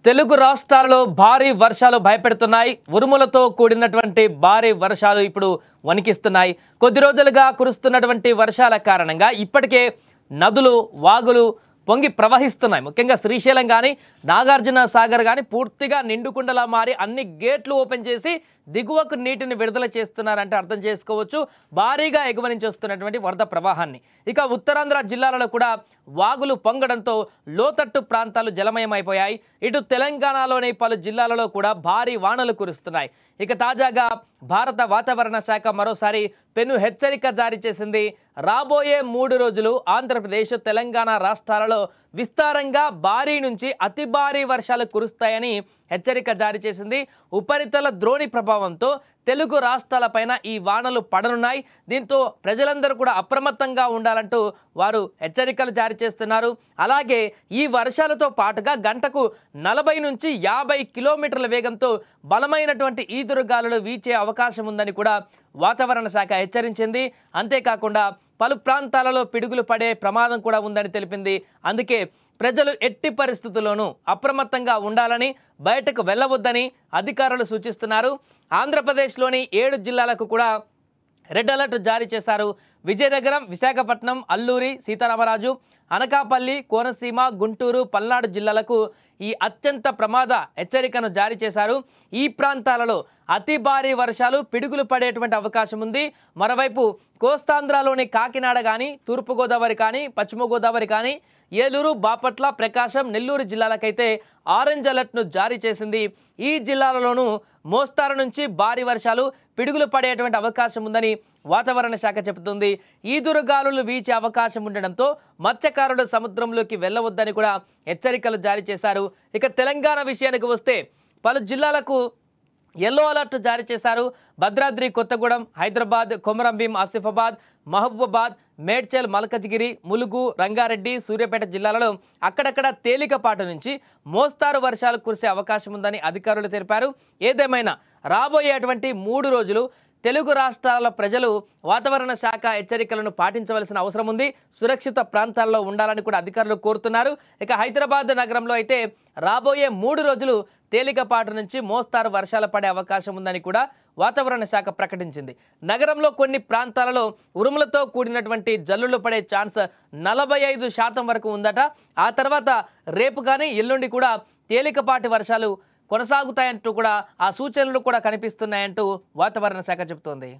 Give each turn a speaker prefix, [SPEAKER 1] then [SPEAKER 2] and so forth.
[SPEAKER 1] తెలుగు రాష్ట్రాల్లో భారీ వర్షాలు భయపెడుతున్నాయి. ఉరుములతో కూడినటువంటి భారీ వర్షాలు ఇప్పుడు వణికిస్తున్నాయి. కొద్ది రోజులుగా కురుస్తున్నటువంటి వర్షాల కారణంగా ఇప్పటికే నదులు, వాగులు పొంగి ప్రవహిస్తున్నాయి. ముఖ్యంగా శ్రీశైలం కానీ నాగార్జున సాగర్ కానీ పూర్తిగా నిండుకుండలా మారి అన్ని గేట్లు ఓపెన్ చేసి దిగువకు నీటిని విడుదల చేస్తున్నారంటే అర్థం చేసుకోవచ్చు భారీగా ఎగువ నుంచి వస్తున్నటువంటి వరద ప్రవాహాన్ని. ఇక ఉత్తరాంధ్ర జిల్లాలలో కూడా వాగులు పొంగడంతో లోతట్టు ప్రాంతాలు జలమయమైపోయాయి. ఇటు తెలంగాణలోని పలు జిల్లాలలో కూడా భారీ వానలు కురుస్తున్నాయి. ఇక తాజాగా భారత వాతావరణ శాఖ మరోసారి పెను హెచ్చరిక జారీ చేసింది. రాబోయే 3 రోజులు ఆంధ్రప్రదేశ్, తెలంగాణ రాష్ట్రాలలో విస్తారంగా భారీ నుంచి అతి భారీ వర్షాలు కురుస్తాయని హెచ్చరిక జారీ చేసింది. ఉపరితల ద్రోణి ప్రభావంతో తెలుగు రాష్ట్రాలపైన ఈ వానలు పడనున్నాయి. దీంతో ప్రజలందరూ కూడా అప్రమత్తంగా ఉండాలంటూ వారు హెచ్చరికలు జారీ చేస్తున్నారు. అలాగే ఈ వర్షాలతో పాటుగా గంటకు 40 నుంచి 50 కిలోమీటర్ల వేగంతో బలమైనటువంటి ఈదురుగాలులు వీచే అవకాశం ఉందని కూడా వాతావరణ శాఖ హెచ్చరించింది. అంతేకాకుండా పలు ప్రాంతాలలో పిడుగులు పడే ప్రమాదం కూడా ఉందని తెలిపింది. అందుకే ప్రజలు ఎట్టి పరిస్థితుల్లోనూ అప్రమత్తంగా ఉండాలని, బయటకు వెళ్ళవద్దని అధికారులు సూచిస్తున్నారు. ఆంధ్రప్రదేశ్లోని 7 జిల్లాలకు కూడా రెడ్ అలర్ట్ జారీ చేశారు. విజయనగరం, విశాఖపట్నం, అల్లూరి సీతారామరాజు, అనకాపల్లి, కోనసీమ, గుంటూరు, పల్నాడు జిల్లాలకు ఈ అత్యంత ప్రమాద హెచ్చరికను జారీ చేశారు. ఈ ప్రాంతాలలో అతి భారీ వర్షాలు, పిడుగులు పడేటువంటి అవకాశం ఉంది. మరోవైపు కోస్తాంధ్రలోని కాకినాడ కానీ, తూర్పుగోదావరి కానీ, పశ్చిమ గోదావరి కానీ, ఏలూరు, బాపట్ల, ప్రకాశం, నెల్లూరు జిల్లాలకైతే ఆరెంజ్ అలర్ట్ను జారీ చేసింది. ఈ జిల్లాలలోనూ మోస్తారు నుంచి భారీ వర్షాలు, పిడుగులు పడేటువంటి అవకాశం ఉందని వాతావరణ శాఖ చెబుతుంది. ఈదురుగాలులు వీచే అవకాశం ఉండడంతో మత్స్యకారులు సముద్రంలోకి వెళ్ళవద్దని కూడా హెచ్చరికలు జారీ చేశారు. ఇక తెలంగాణ విషయానికి వస్తే పలు జిల్లాలకు ఎల్లో అలర్ట్ జారీ చేశారు. భద్రాద్రి కొత్తగూడెం, హైదరాబాద్, కొమరంభీం, ఆసిఫాబాద్, మహబూబాబాద్, మేడ్చల్, మల్కజ్గిరి, ములుగు, రంగారెడ్డి, సూర్యాపేట జిల్లాలలో అక్కడక్కడ తేలికపాటి నుంచి మోస్తారు వర్షాలు కురిసే అవకాశం ఉందని అధికారులు తెలిపారు. ఏదేమైనా రాబోయేటువంటి 3 రోజులు తెలుగు రాష్ట్రాల ప్రజలు వాతావరణ శాఖ హెచ్చరికలను పాటించవలసిన అవసరం ఉంది. సురక్షిత ప్రాంతాల్లో ఉండాలని కూడా అధికారులు కోరుతున్నారు. ఇక హైదరాబాద్ నగరంలో అయితే రాబోయే 3 రోజులు తేలికపాటి నుంచి మోస్తారు వర్షాలు పడే అవకాశం ఉందని కూడా వాతావరణ శాఖ ప్రకటించింది. నగరంలో కొన్ని ప్రాంతాలలో ఉరుములతో కూడినటువంటి జల్లులు పడే ఛాన్స్ 45% వరకు ఉందట. ఆ తర్వాత రేపు కానీ ఎల్లుండి కూడా తేలికపాటి వర్షాలు కొనసాగుతాయంటూ కూడా ఆ సూచనలు కూడా కనిపిస్తున్నాయంటూ వాతావరణ శాఖ చెబుతోంది.